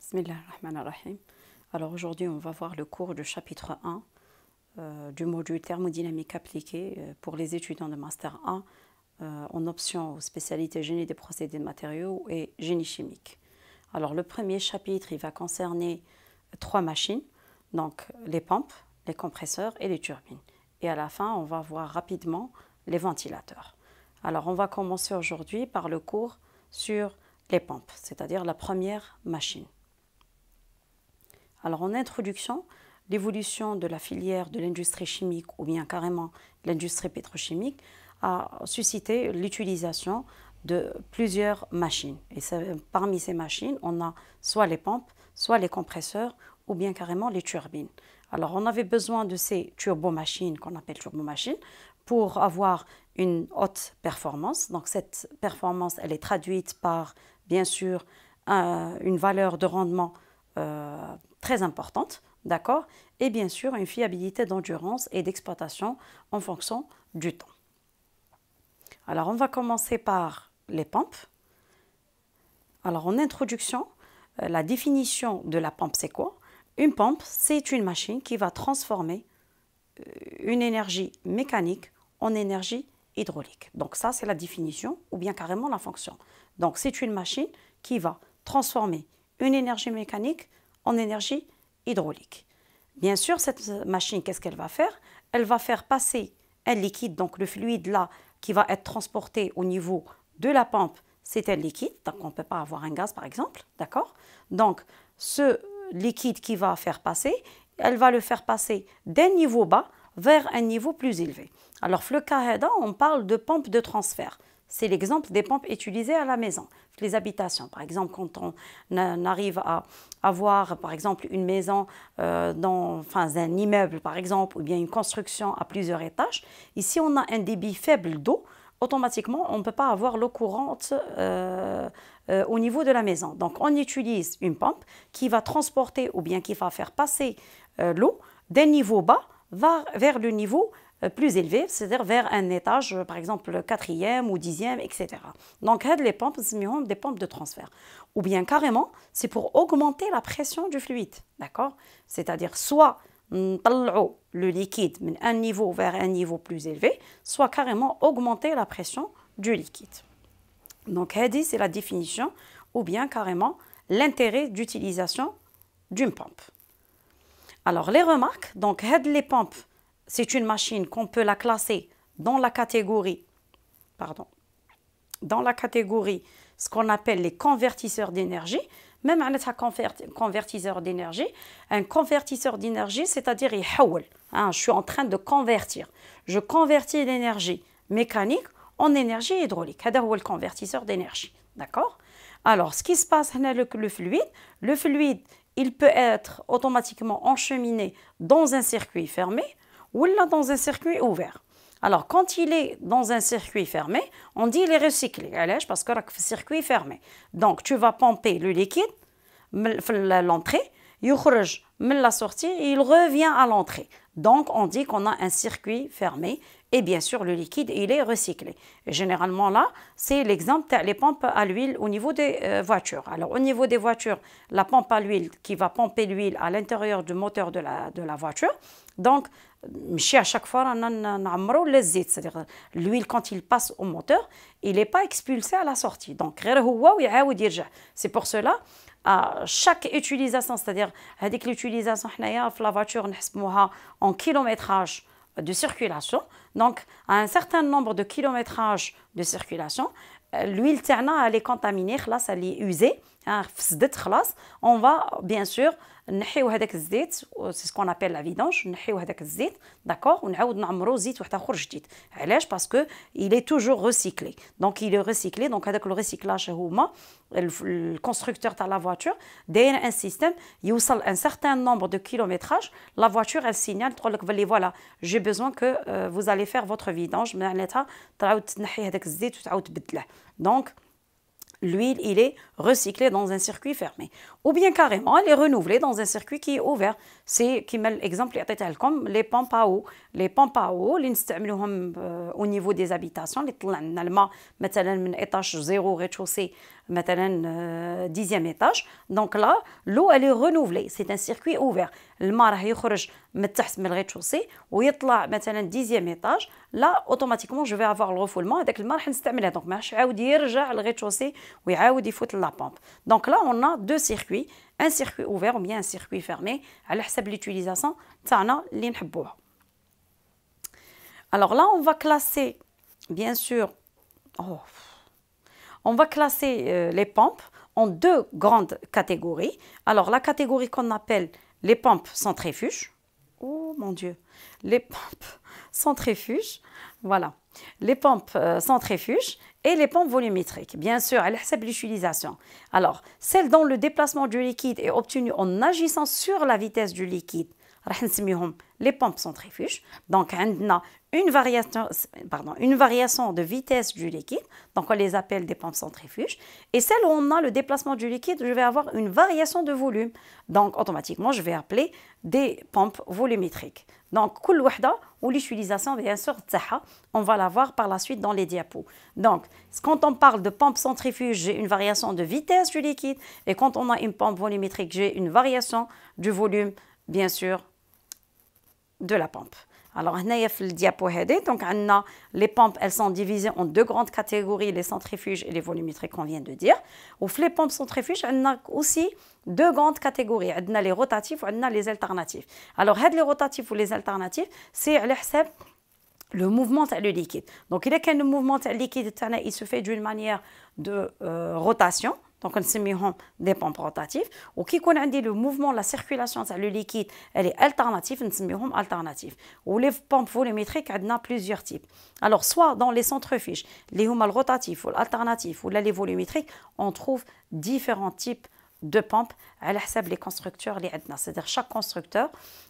Bismillahirrahmanirrahim. Alors aujourd'hui, on va voir le cours du chapitre 1 du module thermodynamique appliquée pour les étudiants de Master 1 en option spécialité génie des procédés de matériaux et génie chimique. Alors le premier chapitre, il va concerner 3 machines, donc les pompes, les compresseurs et les turbines. Et à la fin, on va voir rapidement les ventilateurs. Alors on va commencer aujourd'hui par le cours sur les pompes, c'est-à-dire la première machine. Alors en introduction, l'évolution de la filière de l'industrie chimique ou bien carrément l'industrie pétrochimique a suscité l'utilisation de plusieurs machines. Et parmi ces machines, on a soit les pompes, soit les compresseurs ou bien carrément les turbines. Alors on avait besoin de ces turbomachines qu'on appelle turbomachines pour avoir une haute performance. Donc cette performance, elle est traduite par bien sûr une valeur de rendement très importante, d'accord, et bien sûr une fiabilité d'endurance et d'exploitation en fonction du temps. Alors on va commencer par les pompes. Alors en introduction, la définition de la pompe c'est quoi? Une pompe, c'est une machine qui va transformer une énergie mécanique en énergie hydraulique. Donc ça c'est la définition ou bien carrément la fonction. Donc c'est une machine qui va transformer une énergie mécanique en énergie hydraulique. Bien sûr, cette machine, qu'est-ce qu'elle va faire? Elle va faire passer un liquide, donc le fluide là qui va être transporté au niveau de la pompe, c'est un liquide, donc on ne peut pas avoir un gaz par exemple, d'accord? Donc ce liquide qui va faire passer, elle va le faire passer d'un niveau bas vers un niveau plus élevé. Alors, le cas on parle de pompe de transfert. C'est l'exemple des pompes utilisées à la maison, les habitations. Par exemple, quand on arrive à avoir, par exemple, une maison dans un immeuble, par exemple, ou bien une construction à plusieurs étages, ici, on a un débit faible d'eau, automatiquement, on ne peut pas avoir l'eau courante au niveau de la maison. Donc, on utilise une pompe qui va transporter ou bien qui va faire passer l'eau d'un niveau bas vers le niveau plus élevé, c'est-à-dire vers un étage, par exemple le 4e ou 10e, etc. Donc, les pompes, c'est des pompes de transfert. Ou bien carrément, c'est pour augmenter la pression du fluide, d'accord? C'est-à-dire soit le liquide d'un niveau vers un niveau plus élevé, soit carrément augmenter la pression du liquide. Donc, c'est la définition ou bien carrément l'intérêt d'utilisation d'une pompe. Alors, les remarques, donc, les pompes, c'est une machine qu'on peut la classer dans la catégorie, ce qu'on appelle les convertisseurs d'énergie. Même un convertisseur d'énergie, c'est-à-dire je suis en train de convertir. Je convertis l'énergie mécanique en énergie hydraulique. C'est le convertisseur d'énergie. D'accord? Alors, ce qui se passe avec le fluide, il peut être automatiquement encheminé dans un circuit fermé ou là dans un circuit ouvert. Alors, quand il est dans un circuit fermé, on dit il est recyclé. Parce que le circuit est fermé. Donc, tu vas pomper le liquide à l'entrée, il sort de la sortie et il revient à l'entrée. Donc, on dit qu'on a un circuit fermé et bien sûr, le liquide, il est recyclé. Et généralement, là, c'est l'exemple des pompes à l'huile au niveau des voitures. Alors, au niveau des voitures, la pompe à l'huile qui va pomper l'huile à l'intérieur du moteur de la voiture. Donc, à chaque fois, c'est-à-dire l'huile, quand il passe au moteur, il n'est pas expulsé à la sortie. Donc, c'est pour cela, à chaque utilisation, c'est-à-dire l'utilisation de la voiture en kilométrage de circulation, donc à un certain nombre de kilométrages de circulation, l'huile elle est contaminée, elle est usée, on va bien sûr c'est ce qu'on appelle la vidange, d'accord, parce que il est toujours recyclé. Donc il est recyclé, donc avec le recyclage le constructeur de la voiture a un système, il y a un certain nombre de kilométrages, la voiture elle signale, voilà, j'ai besoin que vous allez faire votre vidange, donc l'huile, il est recyclé dans un circuit fermé. Ou bien carrément, elle est renouvelée dans un circuit qui est ouvert. C'est qui met l'exemple comme les pompes à eau. Les pompes à eau, au niveau des habitations, les طلع لنا الماء مثلا من étage 0 rez-de-chaussée مثلا 10e étage. Donc là, l'eau elle est renouvelée. C'est un circuit ouvert. الماء راه يخرج من تحت من الريتشوسي ويطلع مثلا 10e étage. Là, automatiquement, je vais avoir le refoulement. هذاك الماء راح نستعمله. Donc ما راحش يعاود يرجع للريتشوسي ويعاود يفوت la pompe. Donc là, on a deux circuits. Un circuit ouvert ou bien un circuit fermé على حسب l'utilisation تاعنا اللي نحبوها. Alors là, on va classer, bien sûr, on va classer les pompes en deux grandes catégories. Alors, la catégorie qu'on appelle les pompes centrifuges. Oh mon Dieu, les pompes centrifuges, voilà. Les pompes centrifuges et les pompes volumétriques. Bien sûr, à l'hsab l'utilisation. Alors, celle dont le déplacement du liquide est obtenu en agissant sur la vitesse du liquide, les pompes centrifuges. Donc, on a une variation de vitesse du liquide. Donc, on les appelle des pompes centrifuges. Et celle où on a le déplacement du liquide, je vais avoir une variation de volume. Donc, automatiquement, je vais appeler des pompes volumétriques. Donc, كل وحدة ou l'utilisation, bien sûr, on va la voir par la suite dans les diapos. Donc, quand on parle de pompe centrifuge, j'ai une variation de vitesse du liquide. Et quand on a une pompe volumétrique, j'ai une variation du volume, bien sûr, de la pompe. Alors, on a le diapo donc les pompes, elles sont divisées en deux grandes catégories, les centrifuges et les volumétriques qu'on vient de dire. Ou les pompes centrifuges, on a aussi deux grandes catégories. On a les rotatifs ou on a les alternatifs. Alors, les rotatifs ou les alternatifs, c'est le mouvement du liquide. Donc, il y a le mouvement du liquide, il se fait d'une manière de rotation. Donc, on se met des pompes rotatives. Ou qui connaît le mouvement, la circulation du liquide, elle est alternative, on se met alternative. Ou les pompes volumétriques, on a plusieurs types. Alors, soit dans les centrifuges, les rotatifs ou l'alternatif ou les volumétriques, on trouve différents types de pompes à la les constructeurs. C'est-à-dire chaque constructeur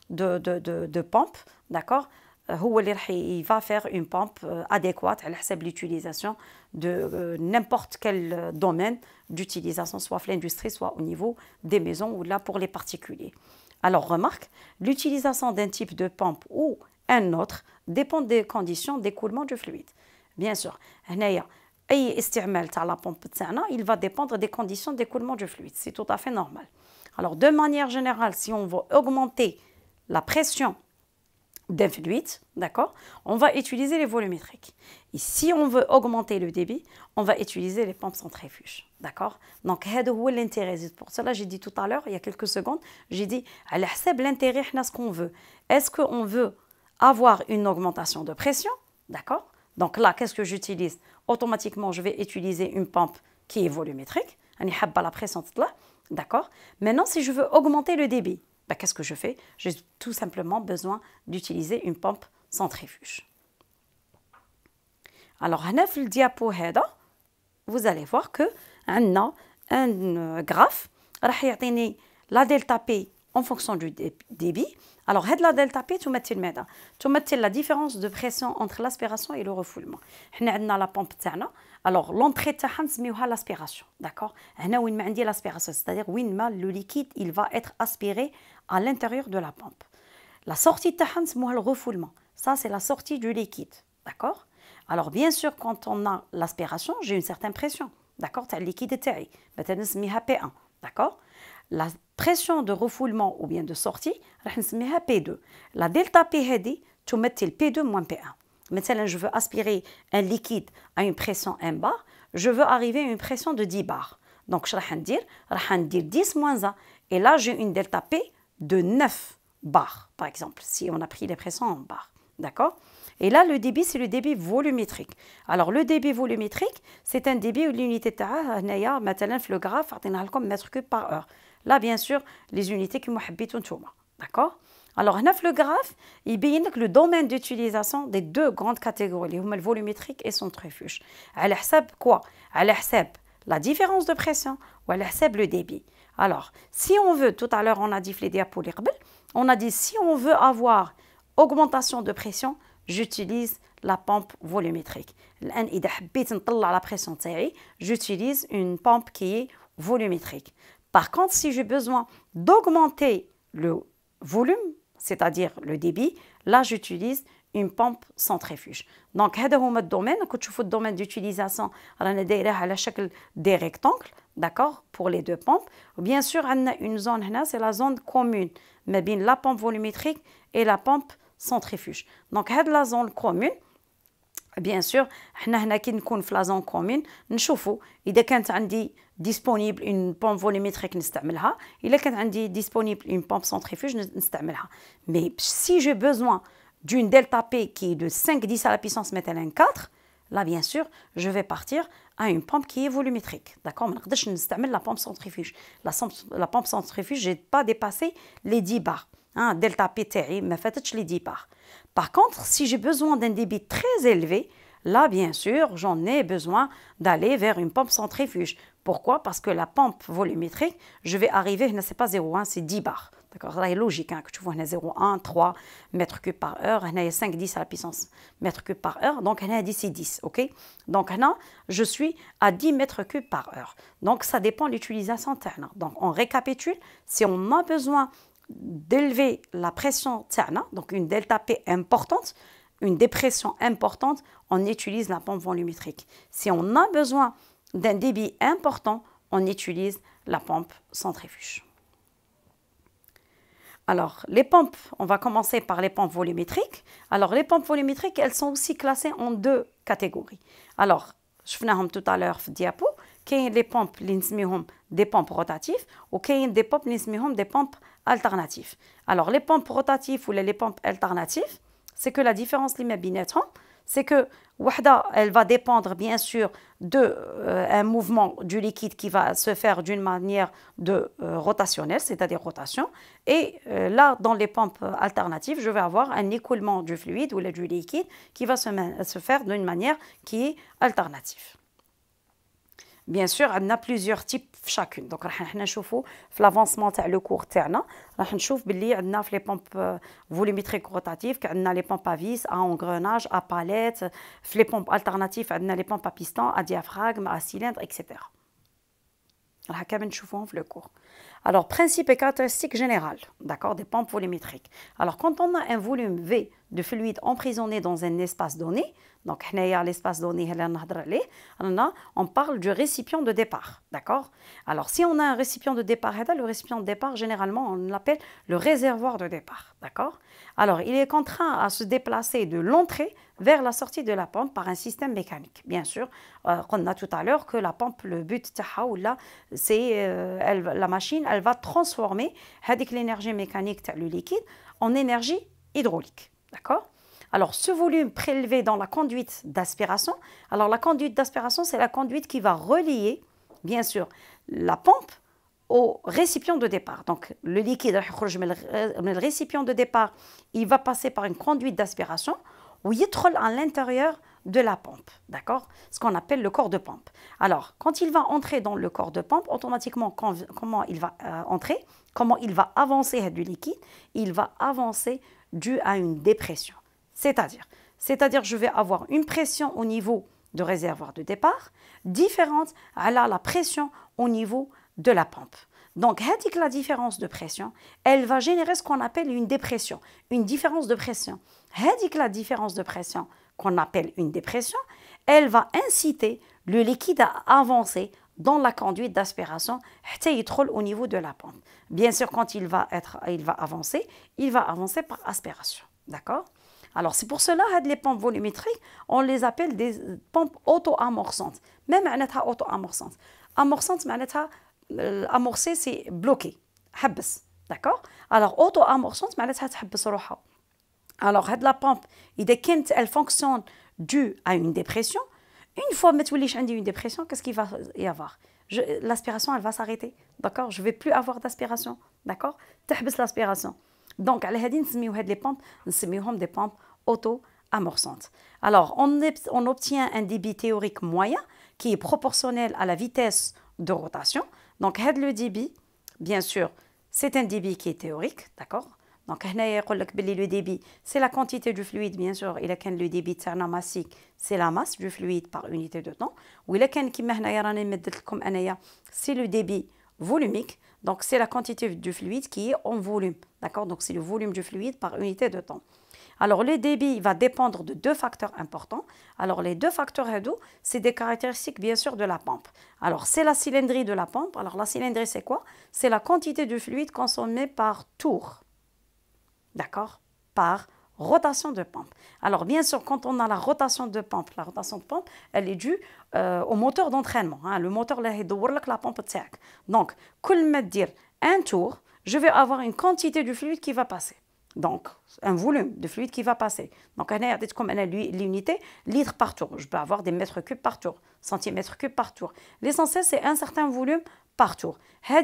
de pompes, d'accord, il va faire une pompe adéquate à l'utilisation de n'importe quel domaine d'utilisation, soit pour l'industrie, soit au niveau des maisons ou là pour les particuliers. Alors remarque, l'utilisation d'un type de pompe ou un autre dépend des conditions d'écoulement du fluide. Bien sûr, la pompe il va dépendre des conditions d'écoulement du fluide. C'est tout à fait normal. Alors de manière générale, si on veut augmenter la pression d'un fluide, d'accord, on va utiliser les volumétriques. Et si on veut augmenter le débit, on va utiliser les pompes centrifuges, d'accord. Donc, c'est l'intérêt. Pour cela, j'ai dit tout à l'heure, il y a quelques secondes, j'ai dit, à l'intérêt, ce qu'on veut. Est-ce qu'on veut avoir une augmentation de pression, d'accord. Donc là, qu'est-ce que j'utilise? Automatiquement, je vais utiliser une pompe qui est volumétrique. On y a la pression, d'accord. Maintenant, si je veux augmenter le débit, qu'est-ce que je fais? J'ai tout simplement besoin d'utiliser une pompe centrifuge. Alors, dans le diapo, vous allez voir que on a un graphe qui va donner la delta P en fonction du débit. Alors, la delta P تمثل la différence de pression entre l'aspiration et le refoulement. On a la pompe تاعنا. Alors, l'entrée تاعها نسميوها l'aspiration, d'accord. هنا وين ما عندي l'aspiration, c'est-à-dire وين ما le liquide il va être aspiré à l'intérieur de la pompe. La sortie تاعها نسموها le refoulement. Ça, c'est la sortie du liquide, d'accord. Alors, bien sûr, quand on a l'aspiration, j'ai une certaine pression, d'accord, تاع liquide تاعي. مثلا نسميها P1, d'accord. La pression de refoulement ou bien de sortie, راح نسميها P2. La delta P هذه تمثل P2 moins P1. Maintenant, je veux aspirer un liquide à une pression 1 bar, je veux arriver à une pression de 10 bars. Donc, je vais dire 10 moins 1. Et là, j'ai une delta P de 9 bars, par exemple, si on a pris les pressions en bars. D'accord? Et là, le débit, c'est le débit volumétrique. Alors, le débit volumétrique, c'est un débit où l'unité تاعها مثلا في le graphe عطيناها لكم mètres cubes par heure. Là, bien sûr, les unités qui حبيتو نتوما. D'accord? Alors, le graphe, il dit que le domaine d'utilisation des deux grandes catégories, le volumétrique et centrifuge. À l'hsab quoi? À l'hsab la différence de pression ou à l'hsab le débit. Alors, si on veut, tout à l'heure, on a dit les diapos, on a dit si on veut avoir augmentation de pression, j'utilise la pompe volumétrique. إذا حبيت نطلع la pression تاعي, j'utilise une pompe qui est volumétrique. Par contre, si j'ai besoin d'augmenter le volume, c'est-à-dire le débit, là j'utilise une pompe centrifuge. Donc هذا هما الدومين كنت تشوفوا الدومين d'utilisation رانا دايراه على شكل des rectangles, d'accord, pour les deux pompes. Bien sûr عندنا une zone هنا, c'est la zone commune ما بين la pompe volumétrique et la pompe centrifuge. Donc هاد la zone commune bien sûr حنا هنا كي نكون في لا زون كومين نشوفوا اذا كانت عندي disponible une pompe volumétrique نستعملها, اذا كانت عندي disponible une pompe centrifuge نستعملها. Mais si j'ai besoin d'une delta P qui est de 5-10 à la puissance مثلا 4, là bien sûr je vais partir à une pompe qui est volumétrique, d'accord. ما نقدرش نستعمل la pompe centrifuge. La pompe centrifuge j'ai pas dépassé les 10 bars, hein, delta P تاعي ما فاتتش les 10 bars. Par contre, si j'ai besoin d'un débit très élevé, là, bien sûr, j'en ai besoin d'aller vers une pompe centrifuge. Pourquoi? Parce que la pompe volumétrique, je vais arriver, ce n'est pas 0,1, c'est 10 bars. D'accord? C'est logique, hein, que tu vois, 0,1, 3 mètres cubes par heure, 5, 10 à la puissance mètres cubes par heure, donc c'est 10, ok? Donc là, je suis à 10 mètres cubes par heure. Donc, ça dépend de l'utilisation interne. Donc, on récapitule, si on a besoin d'élever la pression تاعنا, donc une delta P importante, une dépression importante, on utilise la pompe volumétrique. Si on a besoin d'un débit important, on utilise la pompe centrifuge. Alors, les pompes, on va commencer par les pompes volumétriques. Alors, les pompes volumétriques, elles sont aussi classées en deux catégories. Alors, شفناهم tout à l'heure في الديابو, كاين les pompes اللي نسميهم des pompes rotatives وكاين des pompes اللي نسميهم des pompes alternatives. Alors, les pompes rotatives ou les pompes alternatives, c'est que la différence اللي ما بيناتهم, c'est que وحده, elle va dépendre bien sûr de un mouvement du liquide qui va se faire d'une manière rotationnelle, c'est-à-dire rotation. Et là, dans les pompes alternatives, je vais avoir un écoulement du fluide ou du liquide qui va se faire d'une manière qui est alternative. Bien sûr, on a plusieurs types chacune. Donc, راح نشوفوا في l'avancement تاع le cours تاعنا راح نشوف باللي عندنا في les pompes volumétriques rotatives عندنا les pompes à vis, à engrenage, à palette. في les pompes alternatives عندنا les pompes à piston, à diaphragme, à cylindre, etc. راح كامل نشوفوهم في le cours. Alors, principe et caractéristique générale, d'accord, des pompes volumétriques. Alors, quand on a un volume V de fluide emprisonné dans un espace donné, donc l'espace donné, on parle du récipient de départ, d'accord. Alors, si on a un récipient de départ, le récipient de départ, généralement, on l'appelle le réservoir de départ, d'accord. Alors, il est contraint à se déplacer de l'entrée vers la sortie de la pompe par un système mécanique. Bien sûr, on a tout à l'heure que la pompe, le but, c'est la machine, elle va transformer l'énergie mécanique, le liquide, en énergie hydraulique. D'accord? Alors, ce volume prélevé dans la conduite d'aspiration, alors la conduite d'aspiration, c'est la conduite qui va relier, bien sûr, la pompe au récipient de départ. Donc, le liquide, le récipient de départ, il va passer par une conduite d'aspiration où il entre à l'intérieur de la pompe, d'accord? Ce qu'on appelle le corps de pompe. Alors, quand il va entrer dans le corps de pompe, automatiquement, comment il va entrer? Comment il va avancer du liquide? Il va avancer dû à une dépression. C'est-à-dire, je vais avoir une pression au niveau de réservoir de départ différente à la pression au niveau de la pompe. Donc, la différence de pression, elle va générer ce qu'on appelle une dépression, une différence de pression. La différence de pression qu'on appelle une dépression, elle va inciter le liquide à avancer dans la conduite d'aspiration au niveau de la pompe. Bien sûr, quand il va avancer par aspiration. D'accord? Alors, c'est pour cela que les pompes volumétriques, on les appelle des pompes auto-amorçantes. Même auto-amorçantes. Amorçante, amorcer, c'est bloquer. حبس. D'accord? Alors, auto-amorçante, معناتها تحبس روحها. Alors, la pompe, elle fonctionne due à une dépression. Une fois que tu as une dépression, qu'est-ce qu'il va y avoir? L'aspiration, elle va s'arrêter. D'accord? Je ne vais plus avoir d'aspiration. D'accord? تحبس l'aspiration. Donc, les pompes, des pompes auto-amorçantes. Alors, on obtient un débit théorique moyen qui est proportionnel à la vitesse de rotation. Donc, le débit, bien sûr, c'est un débit qui est théorique, d'accord? Donc, le débit, c'est la quantité du fluide, bien sûr. Il y a le débit massique, c'est la masse du fluide par unité de temps. Ou il y a c'est le débit volumique. Donc, c'est la quantité du fluide qui est en volume, d'accord? Donc, c'est le volume du fluide par unité de temps. Alors, le débit va dépendre de deux facteurs importants. Alors, les deux facteurs, c'est des caractéristiques, bien sûr, de la pompe. Alors, c'est la cylindrie de la pompe. Alors, la cylindrie, c'est quoi? C'est la quantité de fluide consommée par tour. D'accord? Par rotation de pompe. Alors, bien sûr, quand on a la rotation de pompe, elle est due au moteur d'entraînement. Hein, le moteur, là, il doit la pompe. Donc, dire un tour, je vais avoir une quantité de fluide qui va passer. Donc, un volume de fluide qui va passer. Donc, comme l'unité, litres par tour. Je peux avoir des mètres cubes par tour, centimètres cubes par tour. L'essentiel, c'est un certain volume par tour. C'est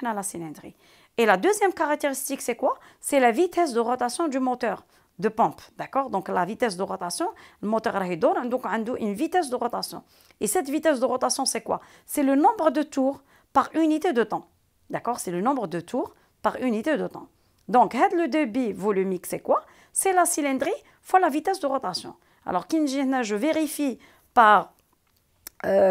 la cylindrie. Et la deuxième caractéristique, c'est quoi? C'est la vitesse de rotation du moteur de pompe. D'accord? Donc, la vitesse de rotation, le moteur a donc une vitesse de rotation. Et cette vitesse de rotation, c'est quoi? C'est le nombre de tours par unité de temps. D'accord? C'est le nombre de tours par unité de temps. Donc, le débit volumique, c'est quoi? C'est la cylindrie fois la vitesse de rotation. Alors, je vérifie par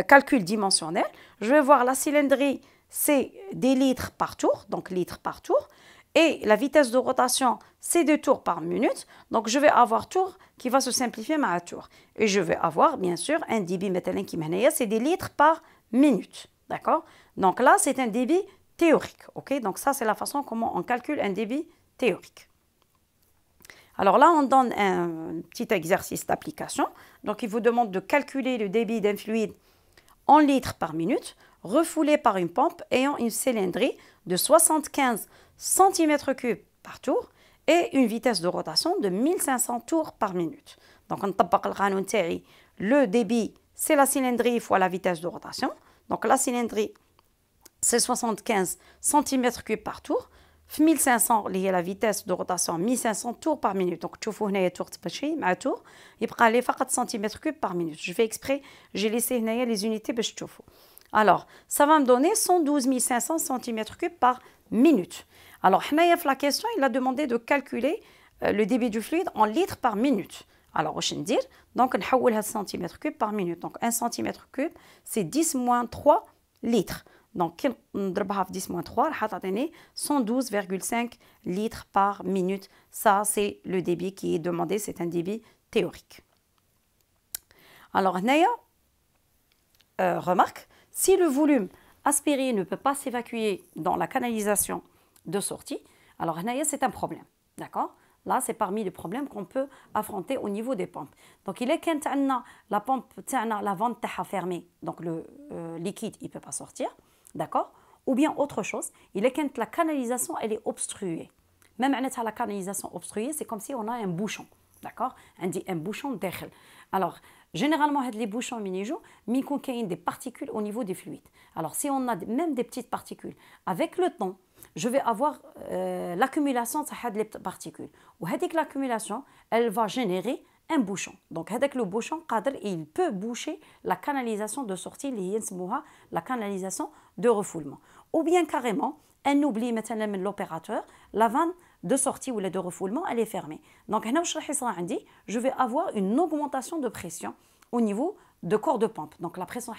calcul dimensionnel. Je vais voir la cylindrie, c'est des litres par tour, donc litres par tour. Et la vitesse de rotation, c'est 2 tours par minute. Donc, je vais avoir tour qui va se simplifier à tour. Et je vais avoir, bien sûr, un débit métallique qui m'en c'est des litres par minute. D'accord? Donc là, c'est un débit théorique. Ok? Donc ça, c'est la façon comment on calcule un débit théorique. Alors là, on donne un petit exercice d'application. Donc, il vous demande de calculer le débit d'un fluide en litres par minute, refoulé par une pompe ayant une cylindrie de 75 cm3 par tour et une vitesse de rotation de 1500 tours par minute. Donc, on le débit, c'est la cylindrie fois la vitesse de rotation. Donc, la cylindrie, c'est 75 cm3 par tour. 1500 اللي هي la vitesse de rotation 1500 tours par minute. Donc تشوفوا هنايا tour تمشي مع tour يبقى لي فقط centimètre cube par minute. Je fais exprès, j'ai laissé هنايا les unités باش تشوفوا. Alors, ça va me donner 112 500 cm3 par minute. Alors, هنايا في la question, il a demandé de calculer le débit du fluide en litres par minute. Alors, واش ندير؟ Donc نحولها centimètre cube par minute. Donc 1 centimètre cube, c'est 10 moins 3 litres. Donc, كي نضربها في 10 moins 3 راح تعطيني 112,5 litres par minute. Ça, c'est le débit qui est demandé. C'est un débit théorique. Alors, هنايا, remarque, si le volume aspiré ne peut pas s'évacuer dans la canalisation de sortie, alors هنايا, c'est un problème. D'accord? Là, c'est parmi les problèmes qu'on peut affronter au niveau des pompes. Donc, il est quand la pompe, la vente est fermée, donc le liquide, il ne peut pas sortir. D'accord? Ou bien autre chose, il est quand la canalisation, elle est obstruée. Même la canalisation obstruée, c'est comme si on a un bouchon. D'accord? On dit un bouchon d'echel. Alors, généralement, les bouchons mini-jou, mais il contient des particules au niveau des fluides. Alors, si on a même des petites particules, avec le temps, je vais avoir l'accumulation de ces particules. Et cette l'accumulation, elle va générer un bouchon. Donc, avec le bouchon, il peut boucher la canalisation de sortie, la canalisation de refoulement. Ou bien carrément, on oublie maintenant l'opérateur, la vanne de sortie ou de refoulement, elle est fermée. Donc, je vais avoir une augmentation de pression au niveau de corps de pompe. Donc, la pression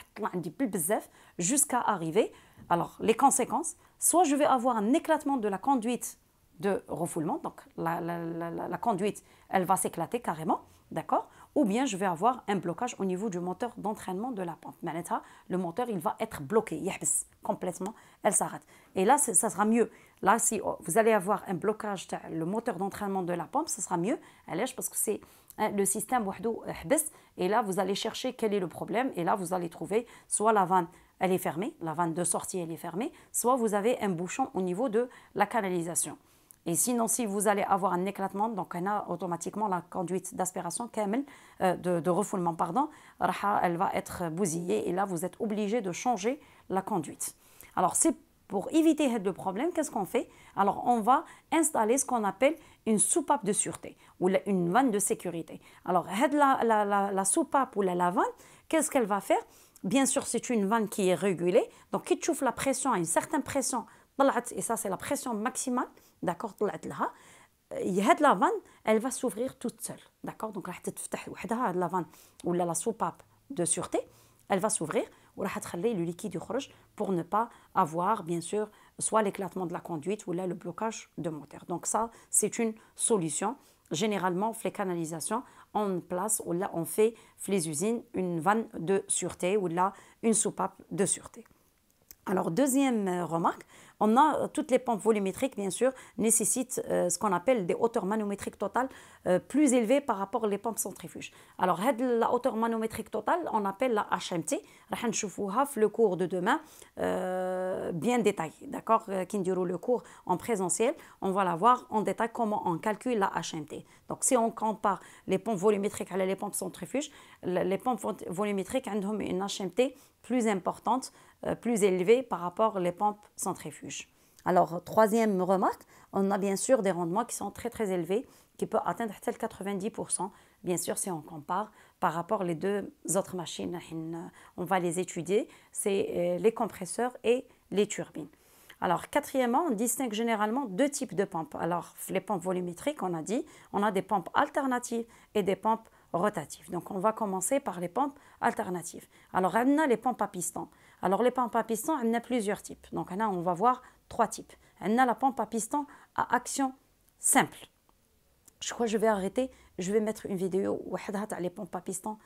jusqu'à arriver. Alors, les conséquences, soit je vais avoir un éclatement de la conduite de refoulement, donc la conduite, elle va s'éclater carrément, d'accord? Ou bien je vais avoir un blocage au niveau du moteur d'entraînement de la pompe. Le moteur, il va être bloqué, complètement, elle s'arrête. Et là, ça sera mieux. Là, si vous allez avoir un blocage, le moteur d'entraînement de la pompe, ça sera mieux, parce que c'est le système, et là, vous allez chercher quel est le problème, et là, vous allez trouver soit la vanne, elle est fermée, la vanne de sortie, elle est fermée, soit vous avez un bouchon au niveau de la canalisation. Et sinon, si vous allez avoir un éclatement, donc on a automatiquement la conduite d'aspiration, de refoulement, pardon, elle va être bousillée et là, vous êtes obligé de changer la conduite. Alors, c'est pour éviter le problème, qu'est-ce qu'on fait? Alors, on va installer ce qu'on appelle une soupape de sûreté ou une vanne de sécurité. Alors, la soupape ou la vanne, qu'est-ce qu'elle va faire? Bien sûr, c'est une vanne qui est régulée. Donc, qui chauffe la pression à une certaine pression, et ça, c'est la pression maximale. D'accord, la vanne, elle va s'ouvrir toute seule. D'accord, donc la vanne ou la soupape de sûreté, elle va s'ouvrir ou le liquide pour ne pas avoir, bien sûr, soit l'éclatement de la conduite ou là le blocage de moteur. Donc ça, c'est une solution généralement, les canalisations, on place ou là, on fait les usines une vanne de sûreté ou là, une soupape de sûreté. Alors, deuxième remarque, on a toutes les pompes volumétriques, bien sûr, nécessitent ce qu'on appelle des hauteurs manométriques totales plus élevées par rapport aux pompes centrifuges. Alors, la hauteur manométrique totale, on appelle la HMT. On va le cours de demain bien détaillé. D'accord? Qui le cours en présentiel, on va la voir en détail comment on calcule la HMT. Donc, si on compare les pompes volumétriques à les pompes centrifuges, les pompes volumétriques ont une HMT plus importante, plus élevée par rapport aux pompes centrifuges. Alors, troisième remarque, on a bien sûr des rendements qui sont très très élevés, qui peuvent atteindre 90%, bien sûr si on compare par rapport aux deux autres machines. On va les étudier, c'est les compresseurs et les turbines. Alors, quatrièmement, on distingue généralement deux types de pompes. Alors, les pompes volumétriques, on a dit, on a des pompes alternatives et des pompes rotatives. Donc, on va commencer par les pompes alternatives. Alors, on a les pompes à piston. Alors, les pompes à piston, on a plusieurs types. Donc, là, on va voir trois types. On a la pompe à piston à action simple. Je crois que je vais arrêter. Je vais mettre une vidéo où les pompes à piston.